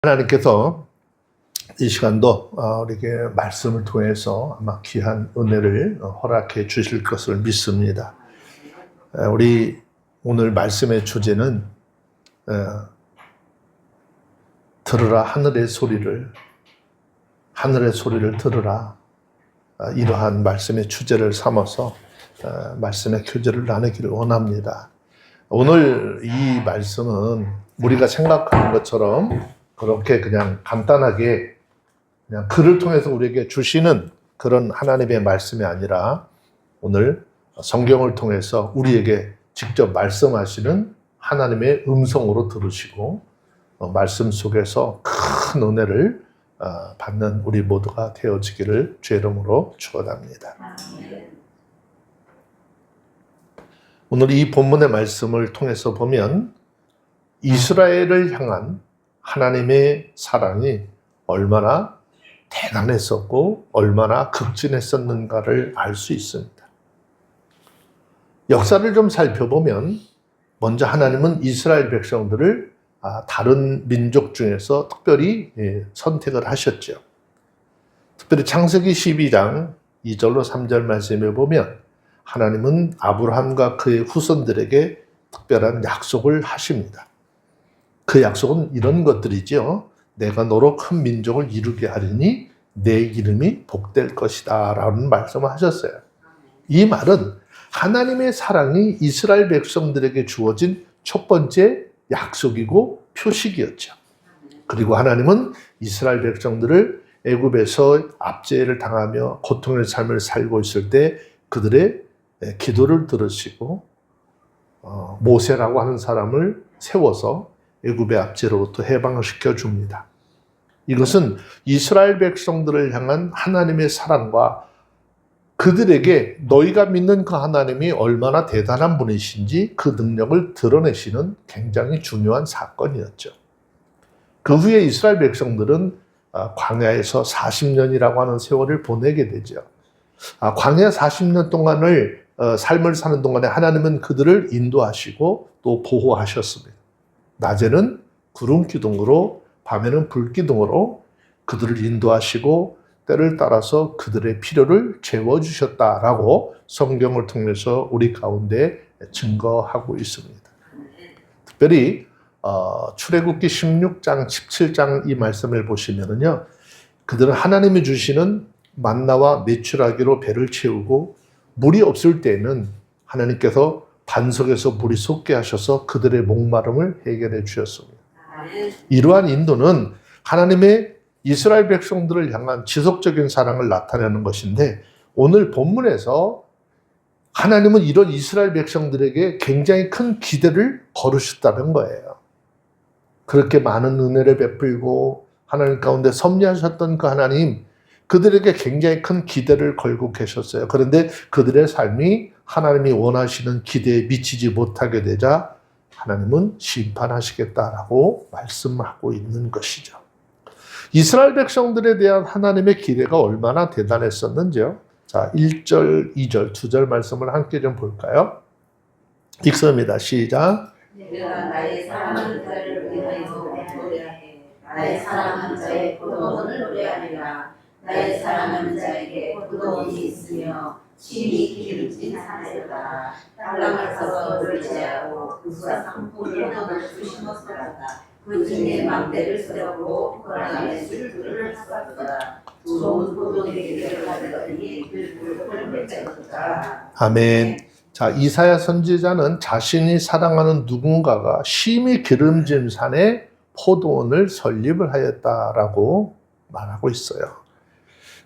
하나님께서 이 시간도 우리에게 말씀을 통해서 아마 귀한 은혜를 허락해 주실 것을 믿습니다. 우리 오늘 말씀의 주제는 들으라 하늘의 소리를 들으라, 이러한 말씀의 주제를 삼아서 말씀의 교제를 나누기를 원합니다. 오늘 이 말씀은 우리가 생각하는 것처럼 그렇게 그냥 간단하게 그냥 글을 통해서 우리에게 주시는 그런 하나님의 말씀이 아니라 오늘 성경을 통해서 우리에게 직접 말씀하시는 하나님의 음성으로 들으시고 말씀 속에서 큰 은혜를 받는 우리 모두가 되어지기를 주의 이름으로 축원합니다. 오늘 이 본문의 말씀을 통해서 보면 이스라엘을 향한 하나님의 사랑이 얼마나 대단했었고 얼마나 극진했었는가를 알 수 있습니다. 역사를 좀 살펴보면 먼저 하나님은 이스라엘 백성들을 다른 민족 중에서 특별히 선택을 하셨죠. 특별히 창세기 12장 2절로 3절 말씀에 보면 하나님은 아브라함과 그의 후손들에게 특별한 약속을 하십니다. 그 약속은 이런 것들이죠. 내가 너로 큰 민족을 이루게 하리니 내 이름이 복될 것이다 라는 말씀을 하셨어요. 이 말은 하나님의 사랑이 이스라엘 백성들에게 주어진 첫 번째 약속이고 표식이었죠. 그리고 하나님은 이스라엘 백성들을 애굽에서 압제를 당하며 고통의 삶을 살고 있을 때 그들의 기도를 들으시고 모세라고 하는 사람을 세워서 애굽의 압제로부터 해방시켜 줍니다. 이것은 이스라엘 백성들을 향한 하나님의 사랑과 그들에게 너희가 믿는 그 하나님이 얼마나 대단한 분이신지 그 능력을 드러내시는 굉장히 중요한 사건이었죠. 그 후에 이스라엘 백성들은 광야에서 40년이라고 하는 세월을 보내게 되죠. 광야 40년 동안을 삶을 사는 동안에 하나님은 그들을 인도하시고 또 보호하셨습니다. 낮에는 구름 기둥으로 밤에는 불 기둥으로 그들을 인도하시고 때를 따라서 그들의 필요를 채워주셨다라고 성경을 통해서 우리 가운데 증거하고 있습니다. 특별히 출애굽기 16장, 17장 이 말씀을 보시면은요, 그들은 하나님이 주시는 만나와 메추라기로 배를 채우고 물이 없을 때에는 하나님께서 반석에서 물이 솟게 하셔서 그들의 목마름을 해결해 주셨습니다. 이러한 인도는 하나님의 이스라엘 백성들을 향한 지속적인 사랑을 나타내는 것인데 오늘 본문에서 하나님은 이런 이스라엘 백성들에게 굉장히 큰 기대를 걸으셨다는 거예요. 그렇게 많은 은혜를 베풀고 하나님 가운데 섭리하셨던 그 하나님, 그들에게 굉장히 큰 기대를 걸고 계셨어요. 그런데 그들의 삶이 하나님이 원하시는 기대에 미치지 못하게 되자 하나님은 심판하시겠다라고 말씀하고 있는 것이죠. 이스라엘 백성들에 대한 하나님의 기대가 얼마나 대단했었는지요. 자, 1절, 2절, 2절 말씀을 함께 좀 볼까요? 읽습니다. 시작. 내가 나의 사랑하는 자를 위하여 노래하네. 나의 사랑하는 자의 포도원을 노래하리라. 나의 사랑하는 자에게 포도원이 있으며 심히 기름진 산에다가 땅을 파서 물을 제하고 그수와 상품을 포도나무를 심었으라다. 그 중에 망대를 세우고 그 안에 술들을 쏟았더라. 좋은 포도내기를 가져더니 들불을 맺었더라. 아멘. 자, 이사야 선지자는 자신이 사랑하는 누군가가 심히 기름진 산에 포도원을 설립을 하였다라고 말하고 있어요.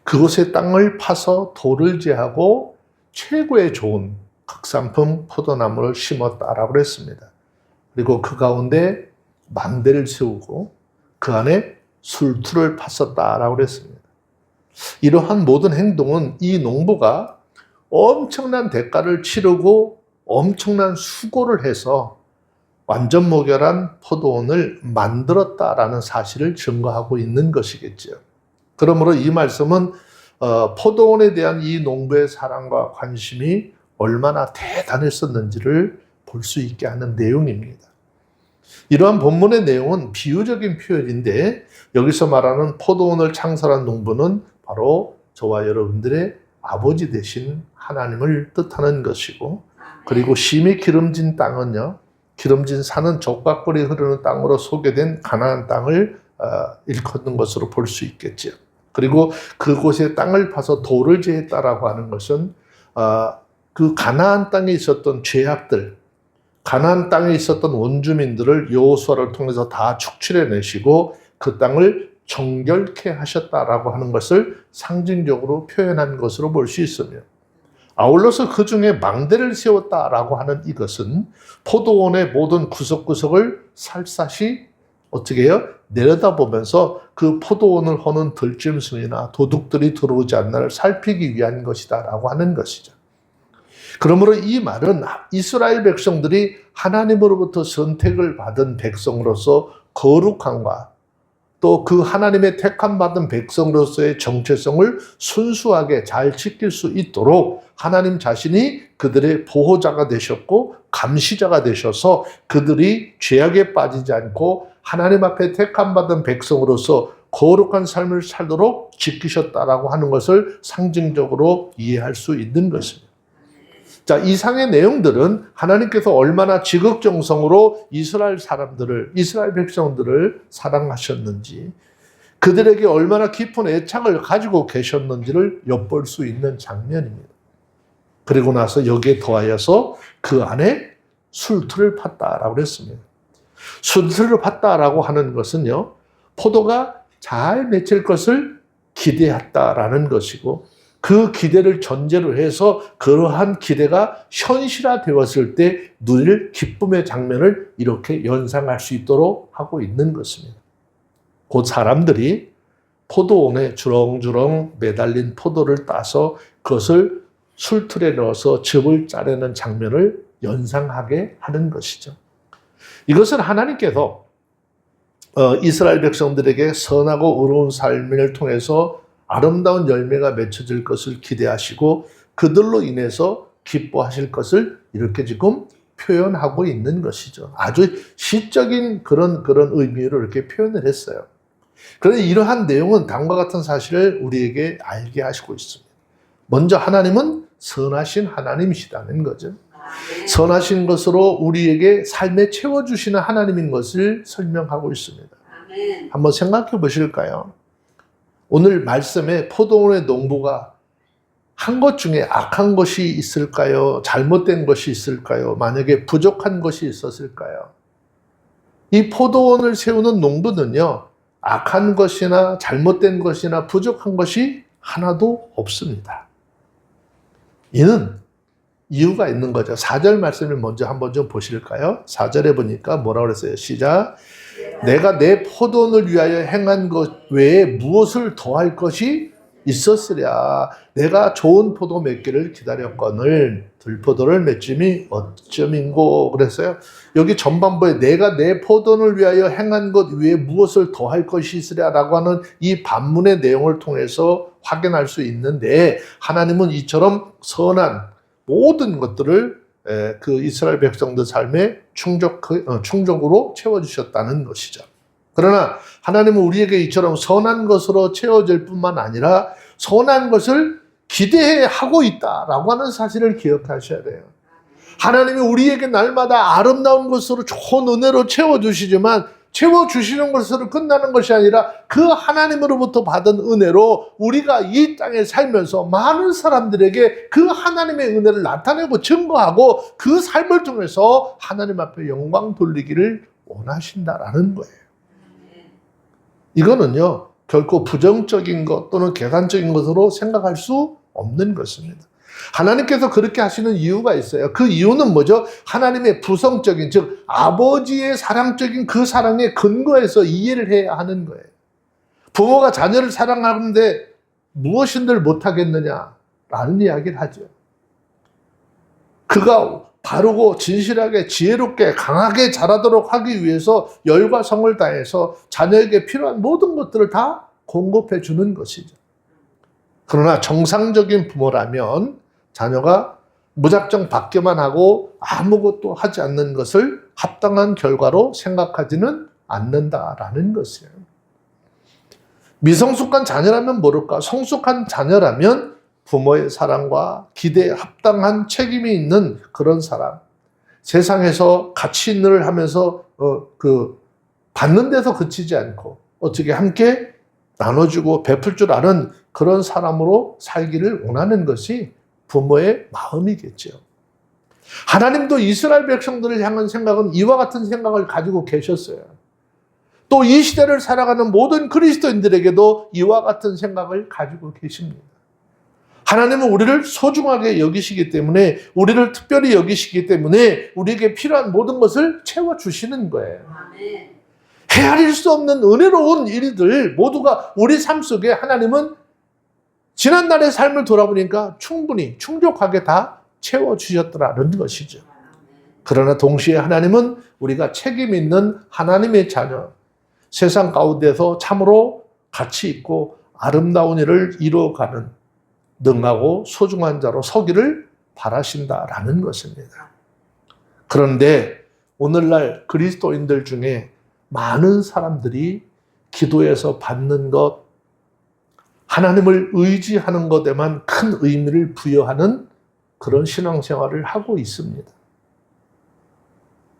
그곳의 땅을 파서 돌을 제하고 최고의 좋은 극상품 포도나무를 심었다라고 했습니다. 그리고 그 가운데 망대를 세우고 그 안에 술투를 팠었다라고 했습니다. 이러한 모든 행동은 이 농부가 엄청난 대가를 치르고 엄청난 수고를 해서 완전 무결한 포도원을 만들었다라는 사실을 증거하고 있는 것이겠죠. 그러므로 이 말씀은 포도원에 대한 이 농부의 사랑과 관심이 얼마나 대단했었는지를 볼 수 있게 하는 내용입니다. 이러한 본문의 내용은 비유적인 표현인데 여기서 말하는 포도원을 창설한 농부는 바로 저와 여러분들의 아버지 되신 하나님을 뜻하는 것이고, 그리고 심히 기름진 땅은요, 기름진 산은 족박골이 흐르는 땅으로 소개된 가나안 땅을 일컫는 것으로 볼 수 있겠죠. 그리고 그곳에 땅을 파서 돌을 제했다라고 하는 것은 그 가나안 땅에 있었던 죄악들, 가나안 땅에 있었던 원주민들을 여호수아를 통해서 다 축출해내시고 그 땅을 정결케 하셨다라고 하는 것을 상징적으로 표현한 것으로 볼 수 있으며, 아울러서 그 중에 망대를 세웠다라고 하는 이것은 포도원의 모든 구석구석을 살사시 어떻게 해요? 내려다보면서 그 포도원을 허는 들짐승이나 도둑들이 들어오지 않나를 살피기 위한 것이다라고 하는 것이죠. 그러므로 이 말은 이스라엘 백성들이 하나님으로부터 선택을 받은 백성으로서 거룩함과 또 그 하나님의 택함 받은 백성으로서의 정체성을 순수하게 잘 지킬 수 있도록 하나님 자신이 그들의 보호자가 되셨고 감시자가 되셔서 그들이 죄악에 빠지지 않고 하나님 앞에 택함 받은 백성으로서 거룩한 삶을 살도록 지키셨다라고 하는 것을 상징적으로 이해할 수 있는 것입니다. 자, 이상의 내용들은 하나님께서 얼마나 지극정성으로 이스라엘 백성들을 사랑하셨는지, 그들에게 얼마나 깊은 애착을 가지고 계셨는지를 엿볼 수 있는 장면입니다. 그리고 나서 여기에 더하여서 그 안에 술틀을 팠다라고 했습니다. 술틀을 팠다라고 하는 것은요, 포도가 잘 맺힐 것을 기대했다라는 것이고, 그 기대를 전제로 해서 그러한 기대가 현실화되었을 때 누릴 기쁨의 장면을 이렇게 연상할 수 있도록 하고 있는 것입니다. 곧 사람들이 포도원에 주렁주렁 매달린 포도를 따서 그것을 술틀에 넣어서 즙을 짜내는 장면을 연상하게 하는 것이죠. 이것은 하나님께서 이스라엘 백성들에게 선하고 의로운 삶을 통해서 아름다운 열매가 맺혀질 것을 기대하시고 그들로 인해서 기뻐하실 것을 이렇게 지금 표현하고 있는 것이죠. 아주 시적인 그런 의미로 이렇게 표현을 했어요. 그런데 이러한 내용은 다음과 같은 사실을 우리에게 알게 하시고 있습니다. 먼저 하나님은 선하신 하나님이시다는 거죠. 선하신 것으로 우리에게 삶에 채워주시는 하나님인 것을 설명하고 있습니다. 한번 생각해 보실까요? 오늘 말씀에 포도원의 농부가 한 것 중에 악한 것이 있을까요? 잘못된 것이 있을까요? 만약에 부족한 것이 있었을까요? 이 포도원을 세우는 농부는요, 악한 것이나 잘못된 것이나 부족한 것이 하나도 없습니다. 이는 이유가 있는 거죠. 4절 말씀을 먼저 한번 좀 보실까요? 4절에 보니까 뭐라고 그랬어요? 시작. 내가 내 포도원을 위하여 행한 것 외에 무엇을 더할 것이 있었으랴. 내가 좋은 포도 맺기를 기다렸거늘 들포도를 맺음이 어쩌민고 그랬어요. 여기 전반부에 내가 내 포도원을 위하여 행한 것 외에 무엇을 더할 것이 있으랴라고 하는 이 반문의 내용을 통해서 확인할 수 있는데, 하나님은 이처럼 선한 모든 것들을 그 이스라엘 백성들 삶에 충족으로 채워주셨다는 것이죠. 그러나 하나님은 우리에게 이처럼 선한 것으로 채워질 뿐만 아니라 선한 것을 기대하고 있다라고 하는 사실을 기억하셔야 돼요. 하나님이 우리에게 날마다 아름다운 것으로 좋은 은혜로 채워주시지만 채워주시는 것으로 끝나는 것이 아니라 그 하나님으로부터 받은 은혜로 우리가 이 땅에 살면서 많은 사람들에게 그 하나님의 은혜를 나타내고 증거하고 그 삶을 통해서 하나님 앞에 영광 돌리기를 원하신다라는 거예요. 이거는요, 결코 부정적인 것 또는 계산적인 것으로 생각할 수 없는 것입니다. 하나님께서 그렇게 하시는 이유가 있어요. 그 이유는 뭐죠? 하나님의 부성적인, 즉 아버지의 사랑적인 그 사랑에 근거해서 이해를 해야 하는 거예요. 부모가 자녀를 사랑하는데 무엇인들 못하겠느냐라는 이야기를 하죠. 그가 바르고 진실하게 지혜롭게 강하게 자라도록 하기 위해서 열과 성을 다해서 자녀에게 필요한 모든 것들을 다 공급해 주는 것이죠. 그러나 정상적인 부모라면 자녀가 무작정 받기만 하고 아무것도 하지 않는 것을 합당한 결과로 생각하지는 않는다라는 것이에요. 미성숙한 자녀라면 모를까? 성숙한 자녀라면 부모의 사랑과 기대에 합당한 책임이 있는 그런 사람. 세상에서 가치 있는 일을 하면서 받는 데서 그치지 않고 어떻게 함께 나눠주고 베풀 줄 아는 그런 사람으로 살기를 원하는 것이 부모의 마음이겠죠. 하나님도 이스라엘 백성들을 향한 생각은 이와 같은 생각을 가지고 계셨어요. 또 이 시대를 살아가는 모든 그리스도인들에게도 이와 같은 생각을 가지고 계십니다. 하나님은 우리를 소중하게 여기시기 때문에, 우리를 특별히 여기시기 때문에 우리에게 필요한 모든 것을 채워주시는 거예요. 아멘. 헤아릴 수 없는 은혜로운 일들 모두가 우리 삶 속에 하나님은 지난날의 삶을 돌아보니까 충분히 충족하게 다 채워주셨더라는 것이죠. 그러나 동시에 하나님은 우리가 책임 있는 하나님의 자녀, 세상 가운데서 참으로 가치 있고 아름다운 일을 이루어가는 능하고 소중한 자로 서기를 바라신다라는 것입니다. 그런데 오늘날 그리스도인들 중에 많은 사람들이 기도에서 받는 것, 하나님을 의지하는 것에만 큰 의미를 부여하는 그런 신앙생활을 하고 있습니다.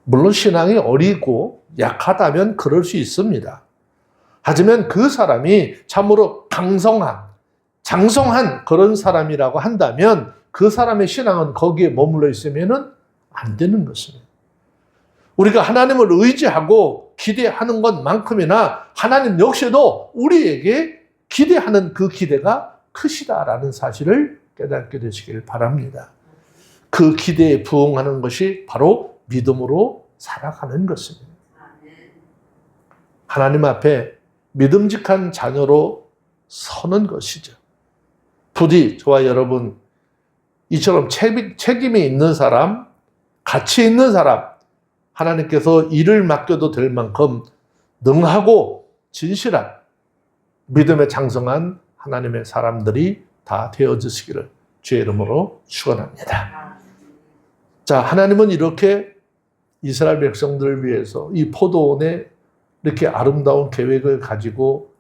물론 신앙이 어리고 약하다면 그럴 수 있습니다. 하지만 그 사람이 참으로 장성한 그런 사람이라고 한다면 그 사람의 신앙은 거기에 머물러 있으면 안 되는 것입니다. 우리가 하나님을 의지하고 기대하는 것만큼이나 하나님 역시도 우리에게 기대하는 그 기대가 크시다라는 사실을 깨닫게 되시길 바랍니다. 그 기대에 부응하는 것이 바로 믿음으로 살아가는 것입니다. 하나님 앞에 믿음직한 자녀로 서는 것이죠. 부디 저와 여러분 이처럼 책임이 있는 사람, 가치 있는 사람, 하나님께서 일을 맡겨도 될 만큼 능하고 진실한 믿음에 장성한 하나님의 사람들이 다 되어주시기를 주의 이름으로 축원합니다. 자, 하나님은 이렇게 이스라엘 백성들을 위해서 이 포도원에 이렇게 아름다운 계획을 가지고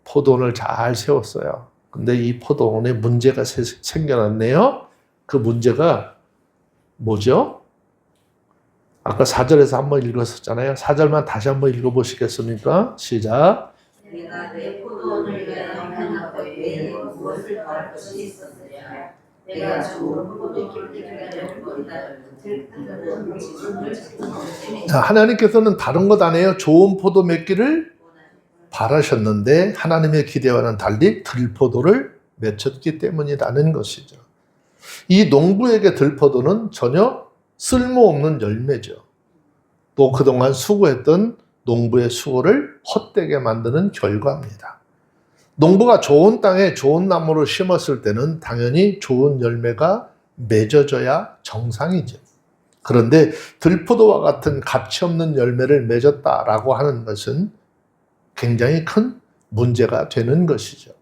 포도원을 잘 세웠어요. 근데 이 포도원에 문제가 생겨났네요. 그 문제가 뭐죠? 아까 4절에서 한번 읽었었잖아요. 4절만 다시 한번 읽어보시겠습니까? 시작. 내가 내 포도원을 위하여 행하고 외에 무엇을 더할 것이 있었느냐. 내가 좋은 포도를 기다려 버리다 들끓는 지중을 찾는 자, 하나님께서는 다른 것 안 해요. 좋은 포도 맺기를 바라셨는데 하나님의 기대와는 달리 들포도를 맺혔기 때문이라는 것이죠. 이 농부에게 들포도는 전혀 쓸모없는 열매죠. 또 그동안 수고했던 농부의 수고를 헛되게 만드는 결과입니다. 농부가 좋은 땅에 좋은 나무를 심었을 때는 당연히 좋은 열매가 맺어져야 정상이죠. 그런데 들포도와 같은 가치 없는 열매를 맺었다라고 하는 것은 굉장히 큰 문제가 되는 것이죠.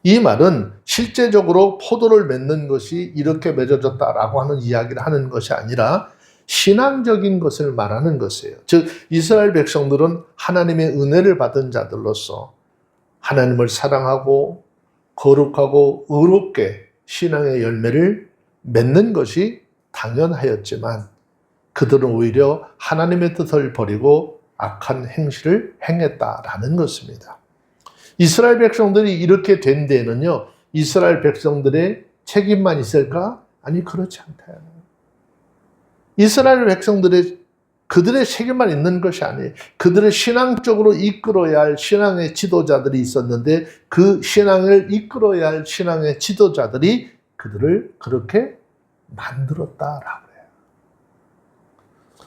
이 말은 실제적으로 포도를 맺는 것이 이렇게 맺어졌다라고 하는 이야기를 하는 것이 아니라 신앙적인 것을 말하는 것이에요. 즉 이스라엘 백성들은 하나님의 은혜를 받은 자들로서 하나님을 사랑하고 거룩하고 의롭게 신앙의 열매를 맺는 것이 당연하였지만 그들은 오히려 하나님의 뜻을 버리고 악한 행실을 행했다라는 것입니다. 이스라엘 백성들이 이렇게 된 데에는요, 이스라엘 백성들의 책임만 있을까? 아니, 그렇지 않다. 이스라엘 백성들의 그들의 책임만 있는 것이 아니에요. 그들을 신앙적으로 이끌어야 할 신앙의 지도자들이 있었는데 그 신앙을 이끌어야 할 신앙의 지도자들이 그들을 그렇게 만들었다라고 해요.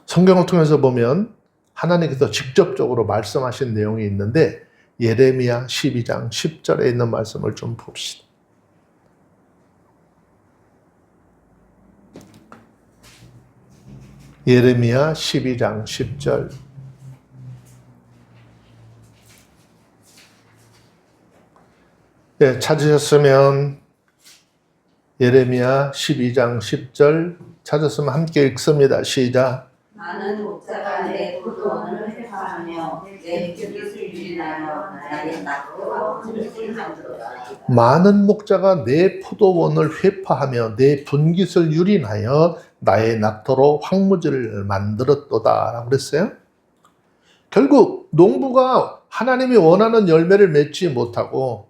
성경을 통해서 보면 하나님께서 직접적으로 말씀하신 내용이 있는데 예레미야 12장 10절에 있는 말씀을 좀 봅시다. 예레미야 12장 10절. 네, 찾으셨으면 예레미야 12장 10절 찾았으면 함께 읽습니다. 시작. 많은 목자가 내 포도원을 회파하며 내 깃을 유린하여 나의 낙도와 분깃을 만들었다. 많은 목자가 내 포도원을 회파하며 내 분깃을 유린하여 나의 낙토로 황무지를 만들었도다 라고 그랬어요. 결국 농부가 하나님이 원하는 열매를 맺지 못하고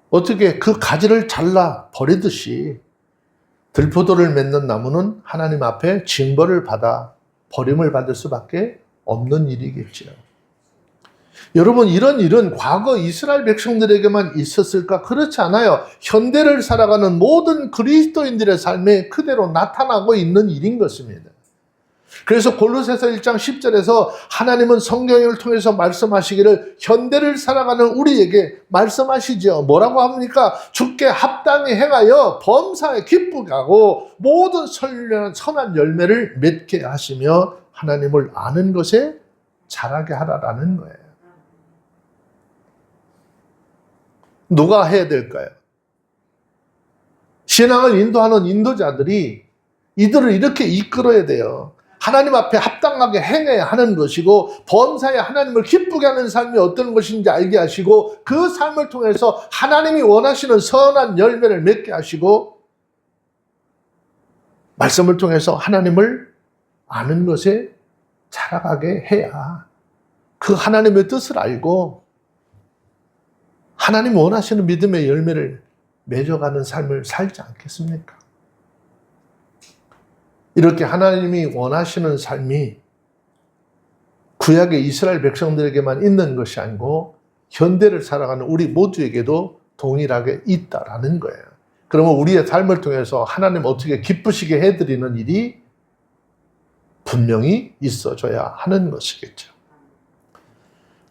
어떻게 그 가지를 잘라 버리듯이 들포도를 맺는 나무는 하나님 앞에 징벌을 받아 버림을 받을 수밖에 없는 일이겠죠. 여러분, 이런 일은 과거 이스라엘 백성들에게만 있었을까? 그렇지 않아요. 현대를 살아가는 모든 그리스도인들의 삶에 그대로 나타나고 있는 일인 것입니다. 그래서 골로새서 1장 10절에서 하나님은 성경을 통해서 말씀하시기를 현대를 살아가는 우리에게 말씀하시죠. 뭐라고 합니까? 주께 합당히 행하여 범사에 기쁘게 하고 모든 선한 열매를 맺게 하시며 하나님을 아는 것에 자라게 하라라는 거예요. 누가 해야 될까요? 신앙을 인도하는 인도자들이 이들을 이렇게 이끌어야 돼요. 하나님 앞에 합당하게 행해야 하는 것이고 범사에 하나님을 기쁘게 하는 삶이 어떤 것인지 알게 하시고 그 삶을 통해서 하나님이 원하시는 선한 열매를 맺게 하시고 말씀을 통해서 하나님을 아는 것에 자라가게 해야 그 하나님의 뜻을 알고 하나님 원하시는 믿음의 열매를 맺어가는 삶을 살지 않겠습니까? 이렇게 하나님이 원하시는 삶이 구약의 이스라엘 백성들에게만 있는 것이 아니고 현대를 살아가는 우리 모두에게도 동일하게 있다라는 거예요. 그러면 우리의 삶을 통해서 하나님 어떻게 기쁘시게 해드리는 일이 분명히 있어줘야 하는 것이겠죠.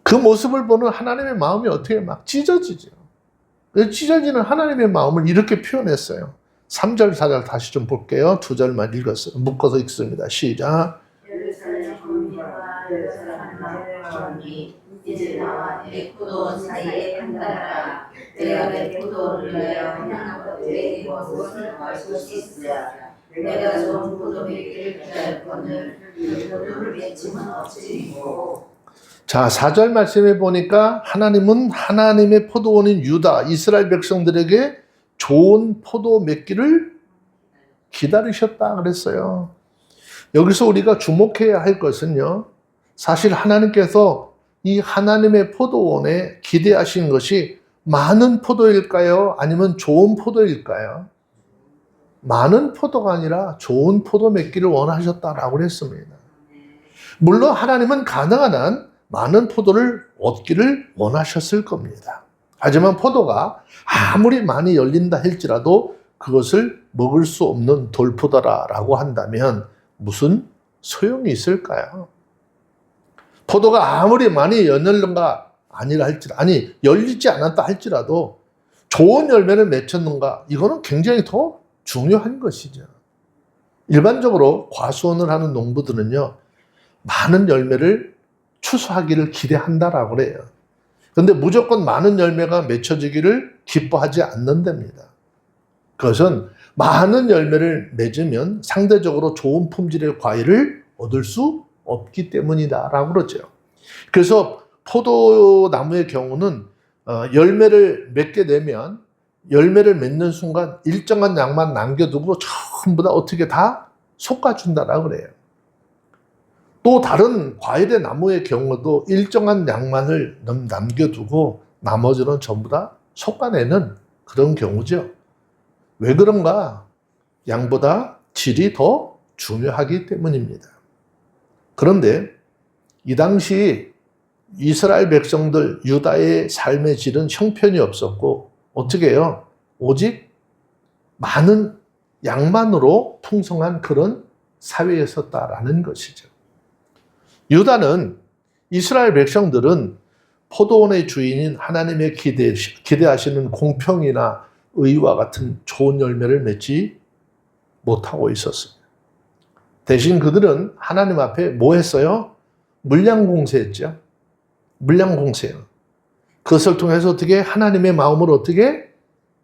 그 모습을 보는 하나님의 마음이 어떻게 막 찢어지죠. 찢어지는 하나님의 마음을 이렇게 표현했어요. 3절, 4절 다시 좀 볼게요. 2절만 묶어서 읽습니다. 시작. 예루살렘 주민과 예루살렘 나라니 이제 나와 내 포도원 사이에 판단하라. 내가 내 포도원을 위하여 향하고 내 이곳을 구할 수 있으랴. 내가 좋은 포도 맺기를 기다렸거늘 그 포도를 맺지는 없으리고. 자, 4절 말씀해 보니까 하나님은 하나님의 포도원인 유다, 이스라엘 백성들에게 좋은 포도 맺기를 기다리셨다 그랬어요. 여기서 우리가 주목해야 할 것은요, 사실 하나님께서 이 하나님의 포도원에 기대하신 것이 많은 포도일까요? 아니면 좋은 포도일까요? 많은 포도가 아니라 좋은 포도 맺기를 원하셨다라고 그랬습니다. 물론 하나님은 가능한 한 많은 포도를 얻기를 원하셨을 겁니다. 하지만 포도가 아무리 많이 열린다 할지라도 그것을 먹을 수 없는 돌포도라고 한다면 무슨 소용이 있을까요? 포도가 아무리 많이 열렸는가 열리지 않았다 할지라도 좋은 열매를 맺혔는가, 이거는 굉장히 더 중요한 것이죠. 일반적으로 과수원을 하는 농부들은요, 많은 열매를 추수하기를 기대한다라고 그래요. 그런데 무조건 많은 열매가 맺혀지기를 기뻐하지 않는답니다. 그것은 많은 열매를 맺으면 상대적으로 좋은 품질의 과일을 얻을 수 없기 때문이다라고 그러죠. 그래서 포도나무의 경우는 열매를 맺게 되면 열매를 맺는 순간 일정한 양만 남겨두고 전부 다 어떻게 다 솎아준다라고 그래요. 또 다른 과일의 나무의 경우도 일정한 양만을 남겨두고 나머지는 전부 다 솎아내는 그런 경우죠. 왜 그런가? 양보다 질이 더 중요하기 때문입니다. 그런데 이 당시 이스라엘 백성들 유다의 삶의 질은 형편이 없었고 어떻게 해요? 오직 많은 양만으로 풍성한 그런 사회였었다라는 것이죠. 유다는 이스라엘 백성들은 포도원의 주인인 하나님의 기대하시는 공평이나 의와 같은 좋은 열매를 맺지 못하고 있었습니다. 대신 그들은 하나님 앞에 뭐 했어요? 물량공세했죠. 물량공세요. 그것을 통해서 어떻게 하나님의 마음을 어떻게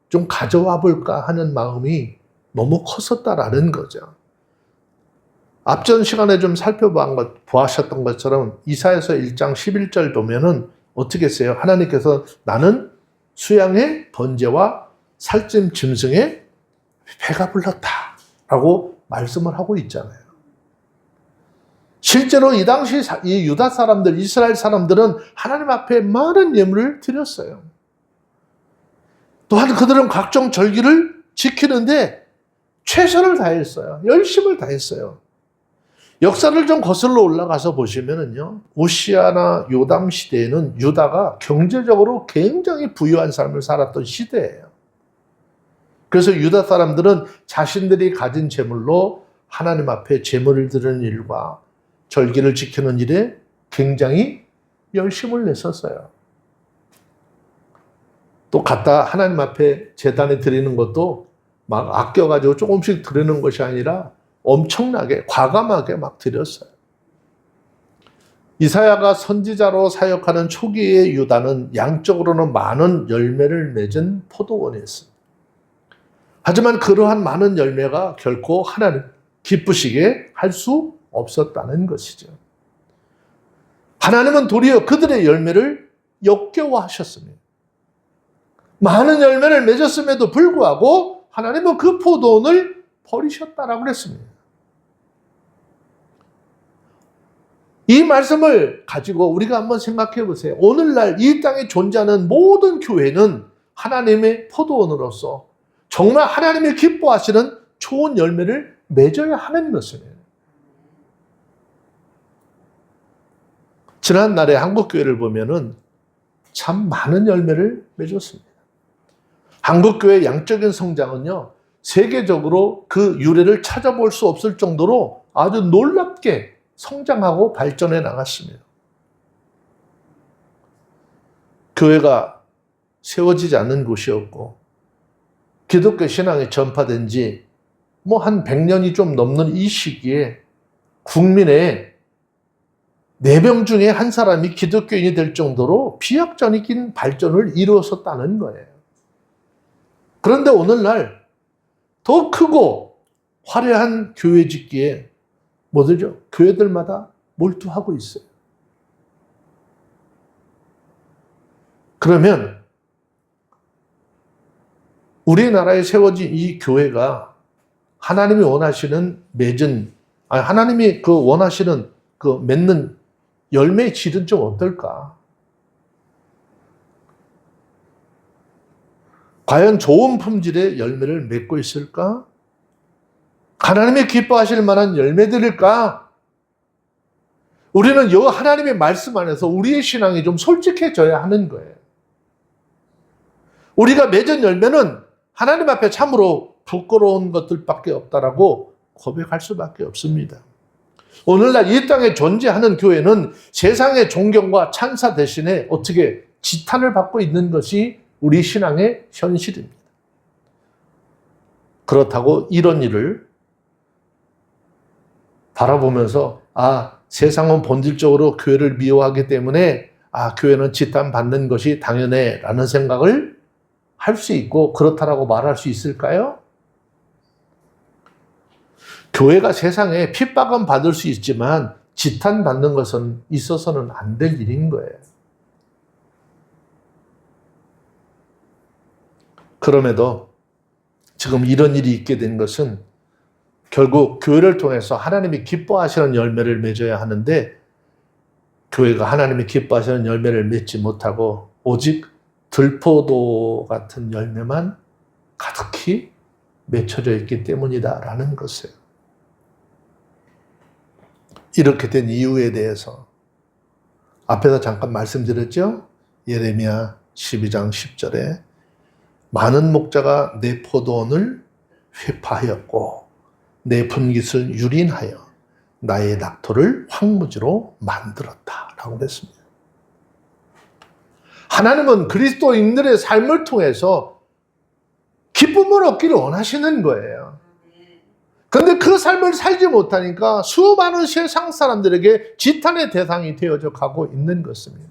좀 가져와 볼까 하는 마음이 너무 컸었다라는 거죠. 앞전 시간에 좀 보았던 것처럼 이사야서 1장 11절 보면은 어떻게 했어요? 하나님께서 나는 수양의 번제와 살찜 짐승의 배가 불렀다 라고 말씀을 하고 있잖아요. 실제로 이 당시 이 유다 사람들, 이스라엘 사람들은 하나님 앞에 많은 예물을 드렸어요. 또한 그들은 각종 절기를 지키는데 최선을 다했어요. 열심을 다했어요. 역사를 좀 거슬러 올라가서 보시면은요, 우시아나 요담 시대에는 유다가 경제적으로 굉장히 부유한 삶을 살았던 시대예요. 그래서 유다 사람들은 자신들이 가진 재물로 하나님 앞에 제물을 드리는 일과 절기를 지키는 일에 굉장히 열심을 냈었어요. 또 갖다 하나님 앞에 제단에 드리는 것도 막 아껴가지고 조금씩 드리는 것이 아니라 엄청나게 과감하게 막 드렸어요. 이사야가 선지자로 사역하는 초기의 유다는 양적으로는 많은 열매를 맺은 포도원이었습니다. 하지만 그러한 많은 열매가 결코 하나님 기쁘시게 할 수 없었다는 것이죠. 하나님은 도리어 그들의 열매를 역겨워하셨습니다. 많은 열매를 맺었음에도 불구하고 하나님은 그 포도원을 버리셨다라고 그랬습니다. 이 말씀을 가지고 우리가 한번 생각해 보세요. 오늘날 이 땅에 존재하는 모든 교회는 하나님의 포도원으로서 정말 하나님이 기뻐하시는 좋은 열매를 맺어야 하는 것입니다. 지난날에 한국교회를 보면은 참 많은 열매를 맺었습니다. 한국교회의 양적인 성장은요, 세계적으로 그 유래를 찾아볼 수 없을 정도로 아주 놀랍게 성장하고 발전해 나갔습니다. 교회가 세워지지 않는 곳이었고, 기독교 신앙이 전파된 지 한 100년이 좀 넘는 이 시기에 국민의 4명 중에 한 사람이 기독교인이 될 정도로 비약적인 발전을 이루었었다는 거예요. 그런데 오늘날 더 크고 화려한 교회 짓기에 뭐죠? 교회들마다 몰두하고 있어요. 그러면 우리나라에 세워진 이 교회가 하나님이 원하시는 하나님이 원하시는 맺는 열매의 질은 좀 어떨까? 과연 좋은 품질의 열매를 맺고 있을까? 하나님이 기뻐하실 만한 열매들일까? 우리는 하나님의 말씀 안에서 우리의 신앙이 좀 솔직해져야 하는 거예요. 우리가 맺은 열매는 하나님 앞에 참으로 부끄러운 것들밖에 없다라고 고백할 수밖에 없습니다. 오늘날 이 땅에 존재하는 교회는 세상의 존경과 찬사 대신에 어떻게 지탄을 받고 있는 것이 우리 신앙의 현실입니다. 그렇다고 이런 일을 바라보면서 세상은 본질적으로 교회를 미워하기 때문에 교회는 지탄받는 것이 당연해 라는 생각을 할 수 있고 그렇다라고 말할 수 있을까요? 교회가 세상에 핍박은 받을 수 있지만 지탄받는 것은 있어서는 안 될 일인 거예요. 그럼에도 지금 이런 일이 있게 된 것은 결국 교회를 통해서 하나님이 기뻐하시는 열매를 맺어야 하는데 교회가 하나님이 기뻐하시는 열매를 맺지 못하고 오직 들포도 같은 열매만 가득히 맺혀져 있기 때문이다라는 것이에요. 이렇게 된 이유에 대해서 앞에서 잠깐 말씀드렸죠? 예레미야 12장 10절에 많은 목자가 내 포도원을 회파하였고 내 분깃을 유린하여 나의 낙토를 황무지로 만들었다 라고 했습니다. 하나님은 그리스도인들의 삶을 통해서 기쁨을 얻기를 원하시는 거예요. 그런데 그 삶을 살지 못하니까 수많은 세상 사람들에게 지탄의 대상이 되어져 가고 있는 것입니다.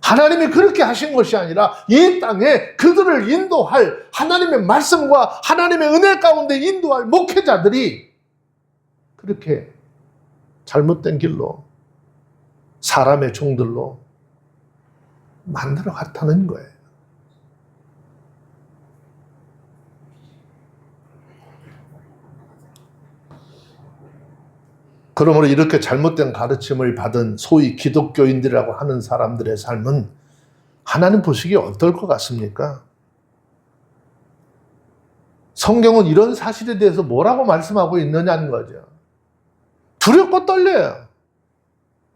하나님이 그렇게 하신 것이 아니라 이 땅에 그들을 인도할 하나님의 말씀과 하나님의 은혜 가운데 인도할 목회자들이 그렇게 잘못된 길로 사람의 종들로 만들어 갔다는 거예요. 그러므로 이렇게 잘못된 가르침을 받은 소위 기독교인들이라고 하는 사람들의 삶은 하나님 보시기에 어떨 것 같습니까? 성경은 이런 사실에 대해서 뭐라고 말씀하고 있느냐는 거죠. 두렵고 떨려요.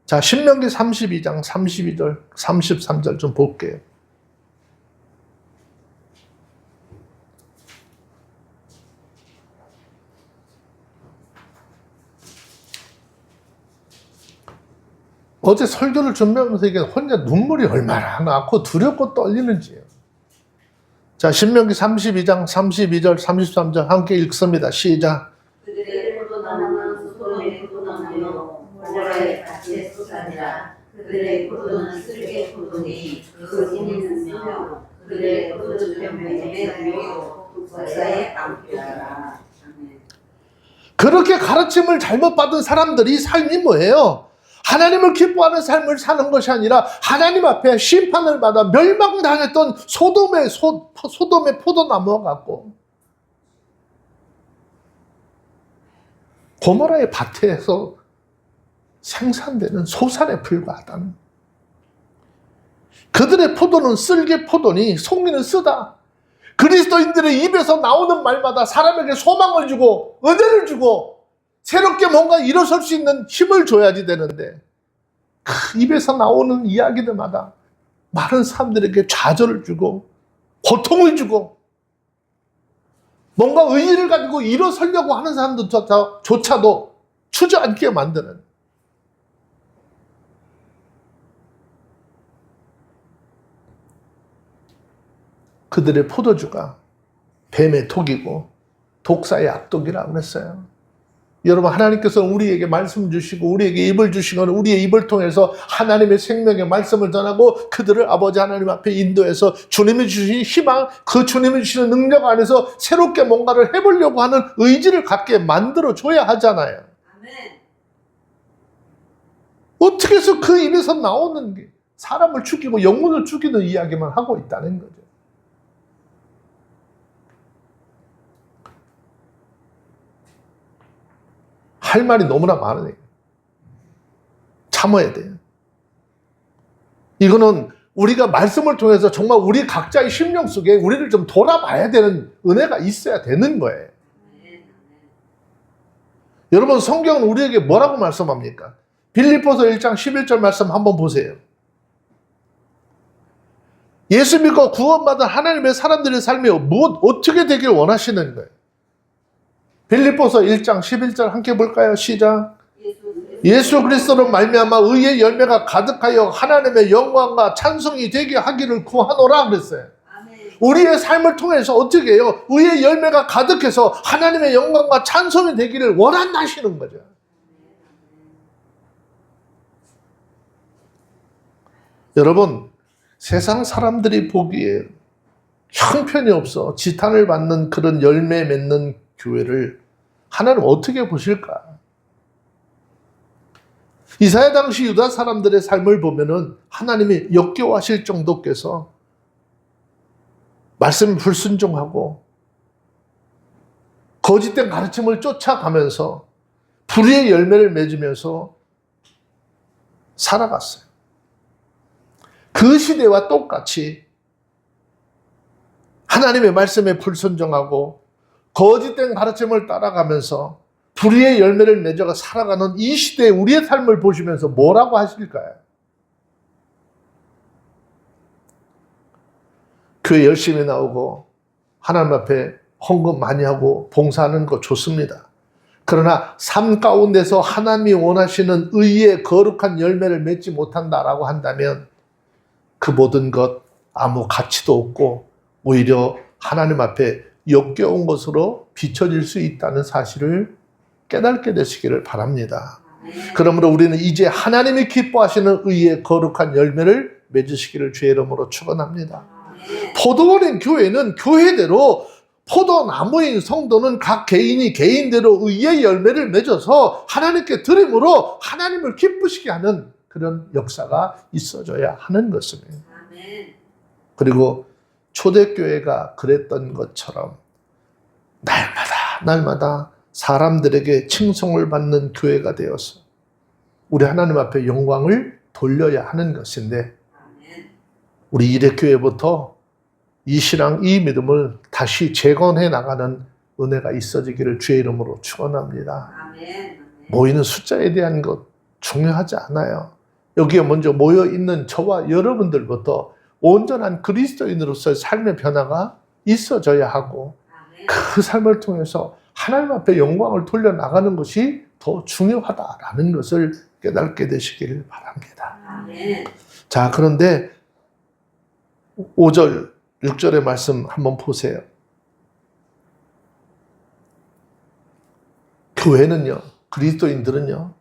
자, 신명기 32장 32절, 33절 좀 볼게요. 어제 설교를 준비하면서 이게 혼자 눈물이 얼마나 나고 두렵고 떨리는지요. 자, 신명기 32장 32절, 33절 함께 읽습니다. 시작. 그들의 포도나무는 소돔의 포도나무요 모라의 밭의 소산이라. 그들의 포도는 쓸개 포도니 그 재미있으며 그들의 포도주병의 매력이요 독사의 깡패라. 그렇게 가르침을 잘못 받은 사람들이 삶이 뭐예요? 하나님을 기뻐하는 삶을 사는 것이 아니라 하나님 앞에 심판을 받아 멸망당했던 소돔의 포도나무와 같고 고모라의 밭에서 생산되는 소산에 불과하다는. 그들의 포도는 쓸개 포도니 송이는 쓰다. 그리스도인들의 입에서 나오는 말마다 사람에게 소망을 주고 은혜를 주고 새롭게 뭔가 일어설 수 있는 힘을 줘야지 되는데 그 입에서 나오는 이야기들마다 많은 사람들에게 좌절을 주고 고통을 주고 뭔가 의의를 가지고 일어서려고 하는 사람들조차도 주저앉게 만드는. 그들의 포도주가 뱀의 독이고 독사의 악독이라고 그랬어요. 여러분, 하나님께서는 우리에게 말씀 주시고 우리에게 입을 주시거나 우리의 입을 통해서 하나님의 생명의 말씀을 전하고 그들을 아버지 하나님 앞에 인도해서 주님이 주신 희망, 그 주님이 주시는 능력 안에서 새롭게 뭔가를 해보려고 하는 의지를 갖게 만들어줘야 하잖아요. 아멘. 어떻게 해서 그 입에서 나오는 게 사람을 죽이고 영혼을 죽이는 이야기만 하고 있다는 거죠. 할 말이 너무나 많으니까 참아야 돼요. 이거는 우리가 말씀을 통해서 정말 우리 각자의 심령 속에 우리를 좀 돌아봐야 되는 은혜가 있어야 되는 거예요. 여러분, 성경은 우리에게 뭐라고 말씀합니까? 빌립보서 1장 11절 말씀 한번 보세요. 예수 믿고 구원받은 하나님의 사람들의 삶이 어떻게 되길 원하시는 거예요? 빌립보서 1장 11절 함께 볼까요? 시작. 예수 그리스도로 말미암아 의의 열매가 가득하여 하나님의 영광과 찬송이 되게 하기를 구하노라 그랬어요. 우리의 삶을 통해서 어떻게 해요? 의의 열매가 가득해서 하나님의 영광과 찬송이 되기를 원한다시는 거죠. 여러분, 세상 사람들이 보기에 형편이 없어 지탄을 받는 그런 열매 맺는 교회를 하나님 어떻게 보실까? 이사야 당시 유다 사람들의 삶을 보면은 하나님이 역겨워하실 정도께서 말씀 불순종하고 거짓된 가르침을 쫓아가면서 불의의 열매를 맺으면서 살아갔어요. 그 시대와 똑같이 하나님의 말씀에 불순종하고 거짓된 가르침을 따라가면서 불의의 열매를 맺어가 살아가는 이 시대의 우리의 삶을 보시면서 뭐라고 하실까요? 교회 열심히 나오고 하나님 앞에 헌금 많이 하고 봉사하는 거 좋습니다. 그러나 삶 가운데서 하나님이 원하시는 의의 거룩한 열매를 맺지 못한다라고 한다면 그 모든 것 아무 가치도 없고 오히려 하나님 앞에 역겨운 것으로 비춰질 수 있다는 사실을 깨닫게 되시기를 바랍니다. 그러므로 우리는 이제 하나님이 기뻐하시는 의의 거룩한 열매를 맺으시기를 주의 이름으로 축원합니다. 포도원인 교회는 교회대로 포도나무인 성도는 각 개인이 개인대로 의의 열매를 맺어서 하나님께 드림으로 하나님을 기쁘시게 하는 그런 역사가 있어줘야 하는 것입니다. 아멘. 그리고 초대교회가 그랬던 것처럼 날마다 사람들에게 칭송을 받는 교회가 되어서 우리 하나님 앞에 영광을 돌려야 하는 것인데, 아멘. 우리 이레교회부터 이 신앙, 이 믿음을 다시 재건해 나가는 은혜가 있어지기를 주의 이름으로 축원합니다. 아멘. 모이는 숫자에 대한 것 중요하지 않아요. 여기에 먼저 모여 있는 저와 여러분들부터 온전한 그리스도인으로서의 삶의 변화가 있어져야 하고, 아멘. 그 삶을 통해서 하나님 앞에 영광을 돌려나가는 것이 더 중요하다라는 것을 깨닫게 되시길 바랍니다. 아멘. 자, 그런데 5절, 6절의 말씀 한번 보세요. 교회는요, 그리스도인들은요,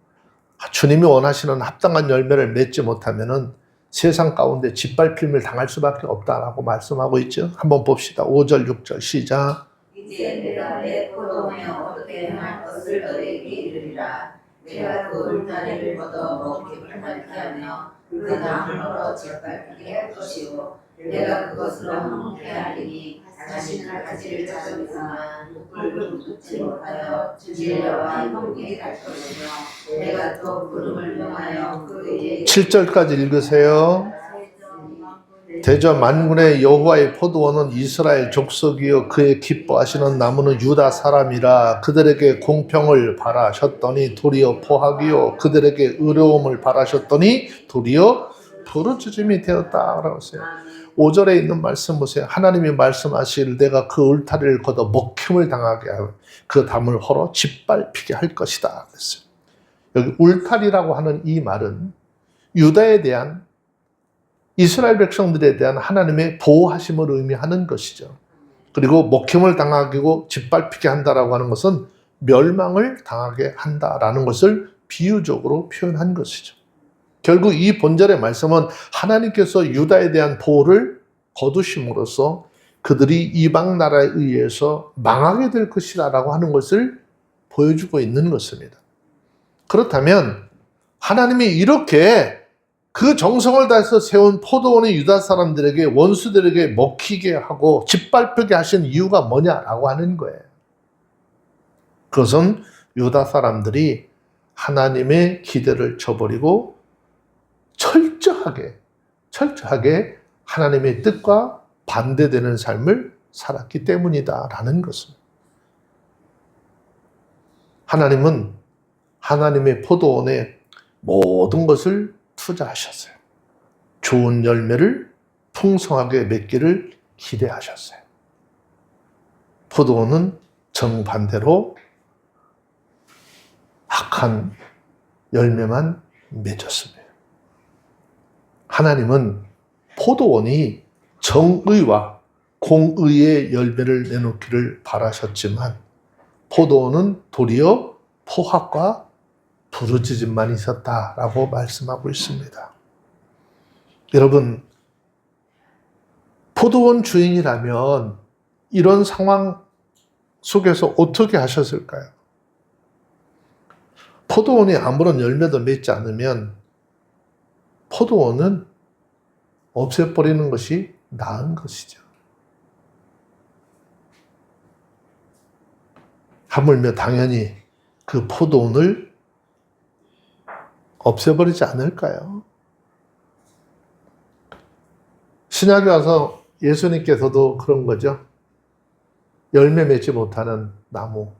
주님이 원하시는 합당한 열매를 맺지 못하면은 세상 가운데 짓밟힘을 당할 수밖에 없다라고 말씀하고 있죠. 한번 봅시다. 5절, 6절 시작. 이제 내가 내 포도원에 어떻게 행할 것을 너에게 이르리라. 내가 그 울타리를 걷어 먹기를 밟게 하며 그 나무를 헐어 짓밟게 할 것이요. 내가 그것으로 황폐 하리니 자신을 가지를 찾아오지만 흙을 묻지 못하여 진리와 형통이 갈 것이며 내가 또 구름을 명하여 그에게 7절까지 읽으세요. 대저 만군의 여호와의 포도원은 이스라엘 족속이요 그의 기뻐하시는 나무는 유다 사람이라. 그들에게 공평을 바라셨더니 도리어 포악이요 그들에게 의로움을 바라셨더니 도리어 부르짖음이 되었다라고 했어요. 5절에 있는 말씀 보세요. 하나님이 말씀하실 내가 그 울타리를 걷어 먹힘을 당하게 하고 그 담을 헐어 짓밟히게 할 것이다 그랬어요. 여기 울타리라고 하는 이 말은 유다에 대한, 이스라엘 백성들에 대한 하나님의 보호하심을 의미하는 것이죠. 그리고 먹힘을 당하고 짓밟히게 한다라고 하는 것은 멸망을 당하게 한다라는 것을 비유적으로 표현한 것이죠. 결국 이 본절의 말씀은 하나님께서 유다에 대한 보호를 거두심으로써 그들이 이방 나라에 의해서 망하게 될 것이라고 하는 것을 보여주고 있는 것입니다. 그렇다면 하나님이 이렇게 그 정성을 다해서 세운 포도원의 유다 사람들에게, 원수들에게 먹히게 하고 짓밟히게 하신 이유가 뭐냐라고 하는 거예요. 그것은 유다 사람들이 하나님의 기대를 저버리고 철저하게 하나님의 뜻과 반대되는 삶을 살았기 때문이다라는 것입니다. 하나님은 하나님의 포도원에 모든 것을 투자하셨어요. 좋은 열매를 풍성하게 맺기를 기대하셨어요. 포도원은 정반대로 악한 열매만 맺었습니다. 하나님은 포도원이 정의와 공의의 열매를 내놓기를 바라셨지만 포도원은 도리어 포악과 부르짖음만 있었다라고 말씀하고 있습니다. 여러분, 포도원 주인이라면 이런 상황 속에서 어떻게 하셨을까요? 포도원이 아무런 열매도 맺지 않으면 포도원은 없애버리는 것이 나은 것이죠. 하물며 당연히 그 포도원을 없애버리지 않을까요? 신약에 와서 예수님께서도 그런 거죠. 열매 맺지 못하는 나무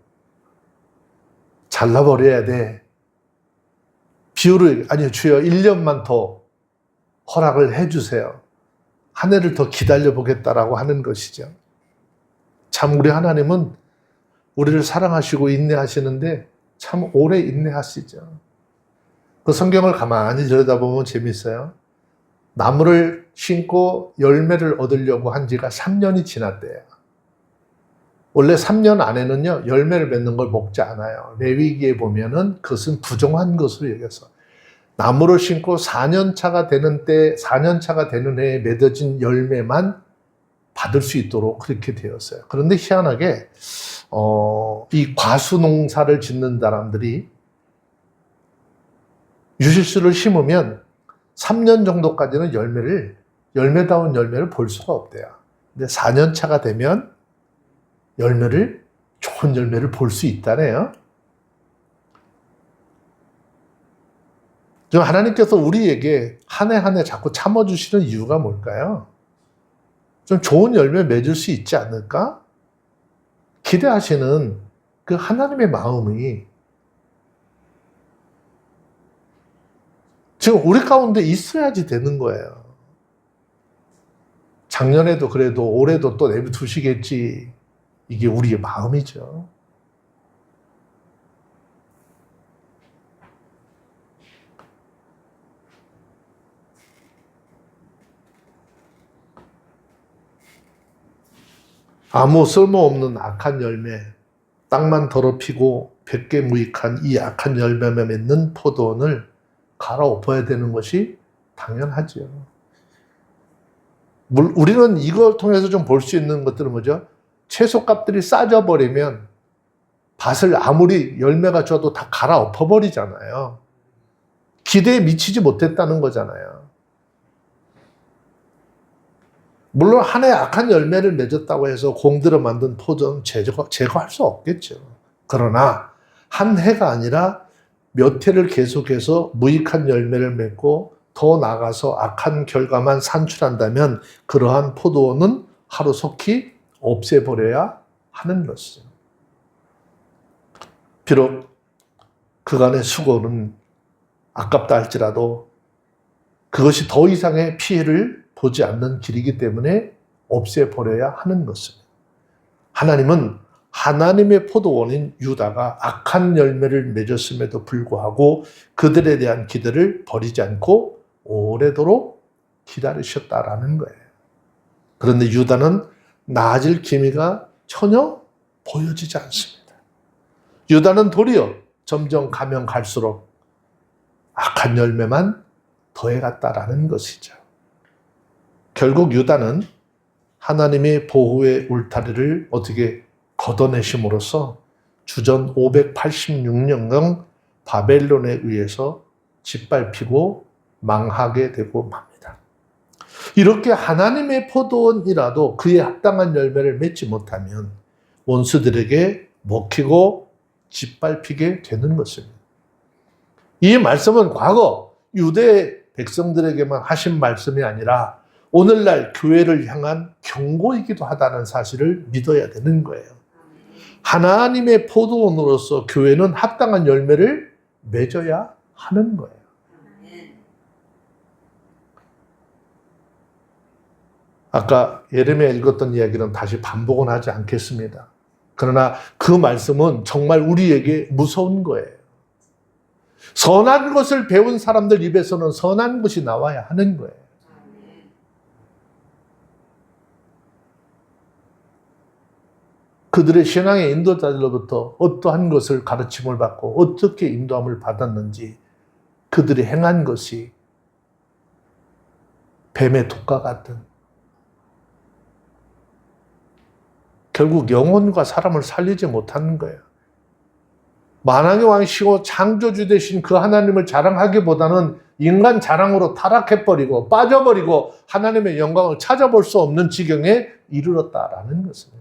잘라버려야 돼. 비유를, 아니요, 주여 1년만 더 허락을 해주세요. 한 해를 더 기다려보겠다라고 하는 것이죠. 참 우리 하나님은 우리를 사랑하시고 인내하시는데 참 오래 인내하시죠. 그 성경을 가만히 들여다보면 재밌어요. 나무를 심고 열매를 얻으려고 한 지가 3년이 지났대요. 원래 3년 안에는요, 열매를 맺는 걸 먹지 않아요. 레위기에 보면은 그것은 부정한 것으로 여겨서 나무를 심고 4년 차가 되는 해에 맺어진 열매만 받을 수 있도록 그렇게 되었어요. 그런데 희한하게 이 과수 농사를 짓는 사람들이 유실수를 심으면 3년 정도까지는 열매다운 열매를 볼 수가 없대요. 근데 4년 차가 되면 좋은 열매를 볼 수 있다네요. 지금 하나님께서 우리에게 한 해 한 해 자꾸 참아주시는 이유가 뭘까요? 좀 좋은 열매 맺을 수 있지 않을까? 기대하시는 그 하나님의 마음이 지금 우리 가운데 있어야지 되는 거예요. 작년에도 그래도 올해도 또 내비두시겠지. 이게 우리의 마음이죠. 아무 쓸모없는 악한 열매, 땅만 더럽히고 백개무익한 이 악한 열매만 맺는 포도원을 갈아엎어야 되는 것이 당연하죠. 우리는 이걸 통해서 좀 볼 수 있는 것들은 뭐죠? 채소값들이 싸져버리면 밭을 아무리 열매가 줘도 다 갈아엎어버리잖아요. 기대에 미치지 못했다는 거잖아요. 물론 한 해 악한 열매를 맺었다고 해서 공들여 만든 포도는 제거할 수 없겠죠. 그러나 한 해가 아니라 몇 해를 계속해서 무익한 열매를 맺고 더 나아가서 악한 결과만 산출한다면 그러한 포도원은 하루속히 없애버려야 하는 것이죠. 비록 그간의 수고는 아깝다 할지라도 그것이 더 이상의 피해를 보지 않는 길이기 때문에 없애버려야 하는 것입니다. 하나님은 하나님의 포도원인 유다가 악한 열매를 맺었음에도 불구하고 그들에 대한 기대를 버리지 않고 오래도록 기다리셨다라는 거예요. 그런데 유다는 나아질 기미가 전혀 보여지지 않습니다. 유다는 도리어 점점 가면 갈수록 악한 열매만 더해갔다라는 것이죠. 결국 유다는 하나님의 보호의 울타리를 어떻게 걷어내심으로써 주전 586년경 바벨론에 의해서 짓밟히고 망하게 되고 맙니다. 이렇게 하나님의 포도원이라도 그에 합당한 열매를 맺지 못하면 원수들에게 먹히고 짓밟히게 되는 것입니다. 이 말씀은 과거 유대 백성들에게만 하신 말씀이 아니라 오늘날 교회를 향한 경고이기도 하다는 사실을 믿어야 되는 거예요. 하나님의 포도원으로서 교회는 합당한 열매를 맺어야 하는 거예요. 아까 예레미야 읽었던 이야기는 다시 반복은 하지 않겠습니다. 그러나 그 말씀은 정말 우리에게 무서운 거예요. 선한 것을 배운 사람들 입에서는 선한 것이 나와야 하는 거예요. 그들의 신앙의 인도자들로부터 어떠한 것을 가르침을 받고 어떻게 인도함을 받았는지 그들이 행한 것이 뱀의 독과 같은 결국 영혼과 사람을 살리지 못하는 거예요. 만왕의 왕이시고 창조주 되신 그 하나님을 자랑하기보다는 인간 자랑으로 타락해버리고 빠져버리고 하나님의 영광을 찾아볼 수 없는 지경에 이르렀다라는 것이에요.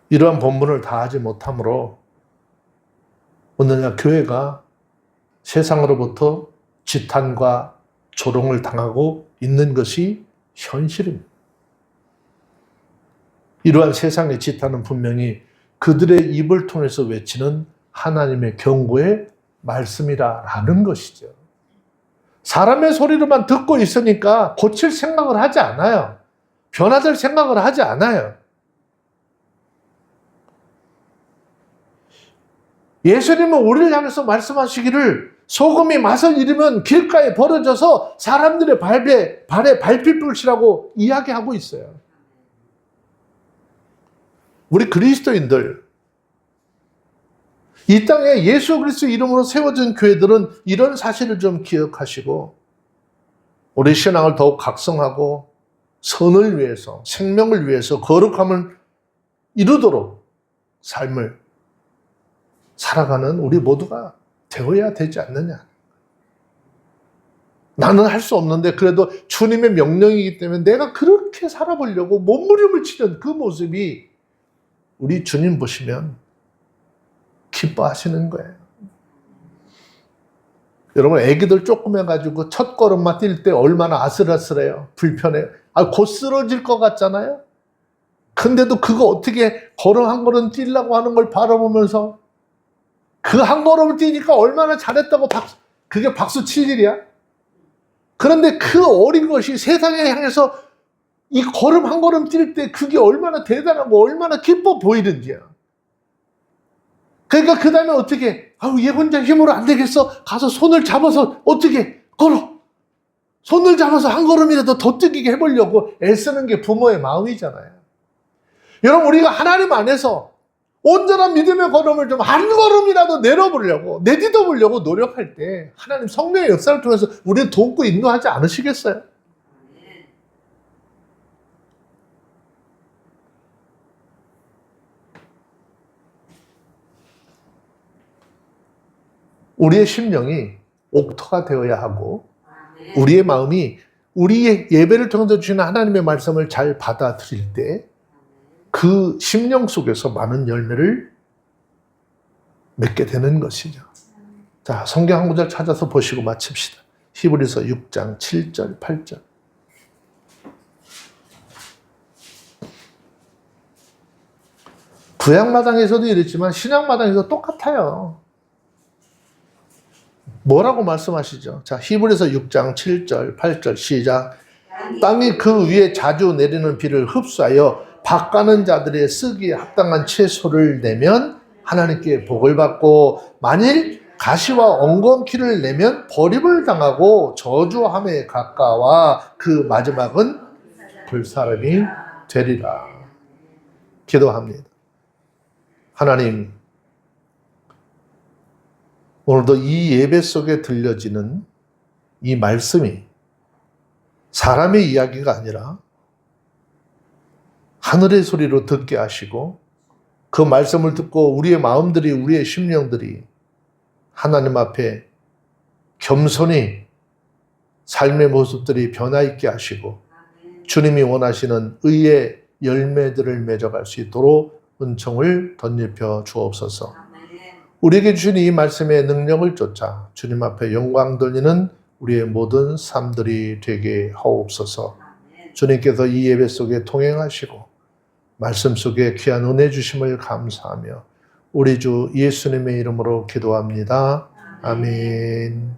이러한 본문을 다 하지 못하므로 오늘날 교회가 세상으로부터 지탄과 조롱을 당하고 있는 것이 현실입니다. 이러한 세상의 지탄은 분명히 그들의 입을 통해서 외치는 하나님의 경고의 말씀이라는 것이죠. 사람의 소리로만 듣고 있으니까 고칠 생각을 하지 않아요. 변화될 생각을 하지 않아요. 예수님은 우리를 향해서 말씀하시기를 소금이 맛을 잃으면 길가에 버려져서 사람들의 발에 밟힐 것이라고 이야기하고 있어요. 우리 그리스도인들 이 땅에 예수 그리스도 이름으로 세워진 교회들은 이런 사실을 좀 기억하시고 우리 신앙을 더욱 각성하고 선을 위해서, 생명을 위해서 거룩함을 이루도록 삶을 살아가는 우리 모두가 되어야 되지 않느냐. 나는 할 수 없는데 그래도 주님의 명령이기 때문에 내가 그렇게 살아보려고 몸부림을 치는 그 모습이 우리 주님 보시면 기뻐하시는 거예요. 여러분, 애기들 조금 해가지고 첫 걸음만 뛸 때 얼마나 아슬아슬해요. 불편해요. 곧 쓰러질 것 같잖아요. 근데도 그거 어떻게 걸음 한 걸음 뛰려고 하는 걸 바라보면서 그 한 걸음을 뛰니까 얼마나 잘했다고 그게 박수 칠 일이야? 그런데 그 어린 것이 세상에 향해서 이 걸음 한 걸음 뛸 때 그게 얼마나 대단하고 얼마나 기뻐 보이는지야. 그러니까 그 다음에 어떻게, 얘 혼자 힘으로 안 되겠어. 가서 손을 잡아서 어떻게 걸어. 손을 잡아서 한 걸음이라도 더 뛰게 해보려고 애쓰는 게 부모의 마음이잖아요. 여러분, 우리가 하나님 안에서 온전한 믿음의 걸음을 좀 한 걸음이라도 내려보려고, 내딛어보려고 노력할 때 하나님 성령의 역사를 통해서 우리를 돕고 인도하지 않으시겠어요? 우리의 심령이 옥토가 되어야 하고 우리의 마음이 우리의 예배를 통해서 주시는 하나님의 말씀을 잘 받아들일 때 그 심령 속에서 많은 열매를 맺게 되는 것이죠. 자, 성경 한 구절 찾아서 보시고 마칩시다. 히브리서 6장 7절 8절. 구약마당에서도 이랬지만 신약마당에서 똑같아요. 뭐라고 말씀하시죠? 자, 히브리서 6장 7절 8절 시작. 땅이 그 위에 자주 내리는 비를 흡수하여 밭가는 자들의 쓰기에 합당한 채소를 내면 하나님께 복을 받고 만일 가시와 엉겅퀴를 내면 버림을 당하고 저주함에 가까워 그 마지막은 불사름이 되리라. 기도합니다. 하나님, 오늘도 이 예배 속에 들려지는 이 말씀이 사람의 이야기가 아니라 하늘의 소리로 듣게 하시고 그 말씀을 듣고 우리의 마음들이, 우리의 심령들이 하나님 앞에 겸손히 삶의 모습들이 변화있게 하시고 주님이 원하시는 의의 열매들을 맺어갈 수 있도록 은총을 덧입혀 주옵소서. 우리에게 주신 이 말씀의 능력을 쫓아 주님 앞에 영광 돌리는 우리의 모든 삶들이 되게 하옵소서. 주님께서 이 예배 속에 통행하시고 말씀 속에 귀한 은혜 주심을 감사하며 우리 주 예수님의 이름으로 기도합니다. 아멘.